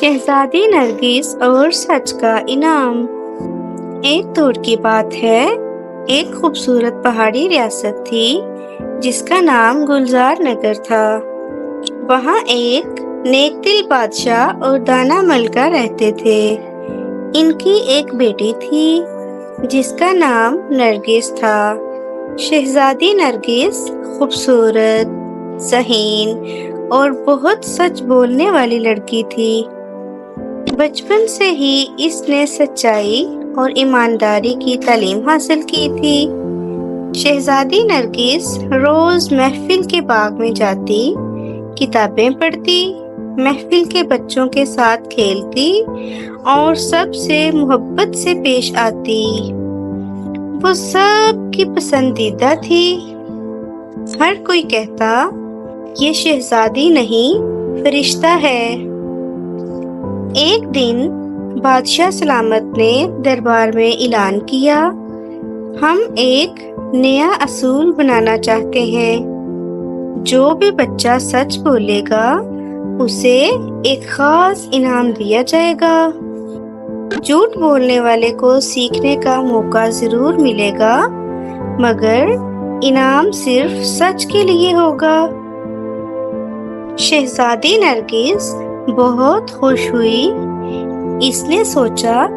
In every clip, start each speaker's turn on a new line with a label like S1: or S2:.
S1: شہزادی نرگس اور سچ کا انعام۔ ایک دور کی بات ہے، ایک خوبصورت پہاڑی ریاست تھی جس کا نام گلزار نگر تھا۔ وہاں ایک نیک دل بادشاہ اور دانا ملکہ رہتے تھے۔ ان کی ایک بیٹی تھی جس کا نام نرگس تھا۔ شہزادی نرگس خوبصورت، ذہین اور بہت سچ بولنے والی لڑکی تھی۔ بچپن سے ہی اس نے سچائی اور ایمانداری کی تعلیم حاصل کی تھی۔ شہزادی نرگس روز محفل کے باغ میں جاتی، کتابیں پڑھتی، محفل کے بچوں کے ساتھ کھیلتی اور سب سے محبت سے پیش آتی۔ وہ سب کی پسندیدہ تھی۔ ہر کوئی کہتا، یہ شہزادی نہیں، فرشتہ ہے۔ ایک دن بادشاہ سلامت نے دربار میں اعلان کیا، ہم ایک نیا اصول بنانا چاہتے ہیں۔ جو بھی بچہ سچ بولے گا اسے ایک خاص انعام دیا جائے گا۔ جھوٹ بولنے والے کو سیکھنے کا موقع ضرور ملے گا، مگر انعام صرف سچ کے لیے ہوگا۔ شہزادی نرگس بہت خوش ہوئی۔ اس نے سوچا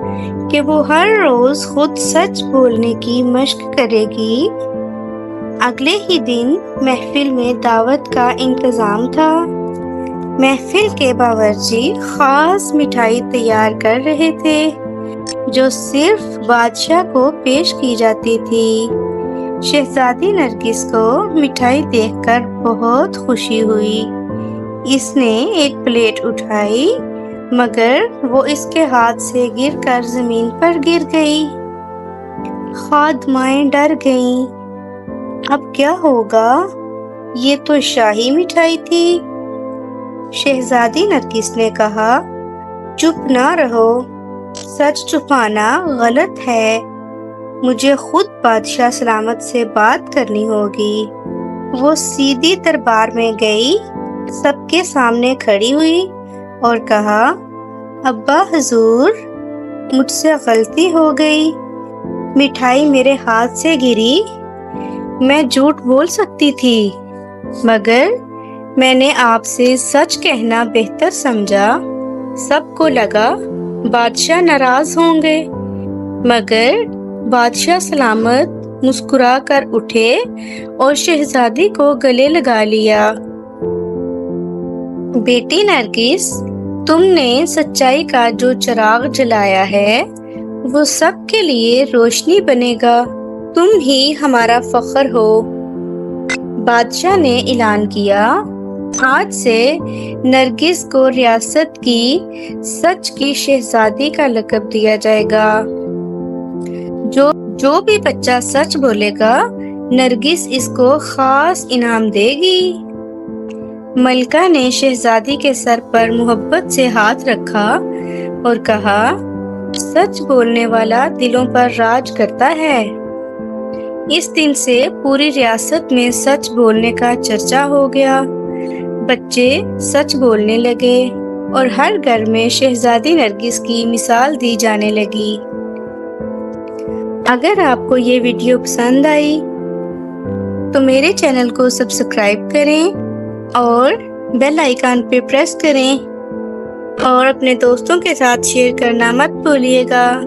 S1: کہ وہ ہر روز خود سچ بولنے کی مشق کرے گی۔ اگلے ہی دن محفل میں دعوت کا انتظام تھا۔ محفل کے باورچی خاص مٹھائی تیار کر رہے تھے جو صرف بادشاہ کو پیش کی جاتی تھی۔ شہزادی نرگس کو مٹھائی دیکھ کر بہت خوشی ہوئی۔ اس نے ایک پلیٹ اٹھائی، مگر وہ اس کے ہاتھ سے گر کر زمین پر گر گئی۔ خادمائیں ڈر گئیں، اب کیا ہوگا؟ یہ تو شاہی مٹھائی تھی۔ شہزادی نرگس نے کہا، چپ نہ رہو، سچ چھپانا غلط ہے۔ مجھے خود بادشاہ سلامت سے بات کرنی ہوگی۔ وہ سیدھی دربار میں گئی، سب کے سامنے کھڑی ہوئی اور کہا، ابا حضور، مجھ سے غلطی ہو گئی، مٹھائی میرے ہاتھ سے گری۔ میں جھوٹ بول سکتی تھی، مگر میں نے آپ سے سچ کہنا بہتر سمجھا۔ سب کو لگا بادشاہ ناراض ہوں گے، مگر بادشاہ سلامت مسکرا کر اٹھے اور شہزادی کو گلے لگا لیا۔ بیٹی نرگس، تم نے سچائی کا جو چراغ جلایا ہے وہ سب کے لیے روشنی بنے گا۔ تم ہی ہمارا فخر ہو۔ بادشاہ نے اعلان کیا، آج سے نرگس کو ریاست کی سچ کی شہزادی کا لقب دیا جائے گا۔ جو بھی بچہ سچ بولے گا نرگس اس کو خاص انعام دے گی۔ ملکہ نے شہزادی کے سر پر محبت سے ہاتھ رکھا اور کہا، سچ بولنے والا دلوں پر راج کرتا ہے۔ اس دن سے پوری ریاست میں سچ بولنے کا چرچا ہو گیا۔ بچے سچ بولنے لگے اور ہر گھر میں شہزادی نرگس کی مثال دی جانے لگی۔ اگر آپ کو یہ ویڈیو پسند آئی تو میرے چینل کو سبسکرائب کریں اور بیل آئیکن پہ پریس کریں اور اپنے دوستوں کے ساتھ شیئر کرنا مت بھولیے گا۔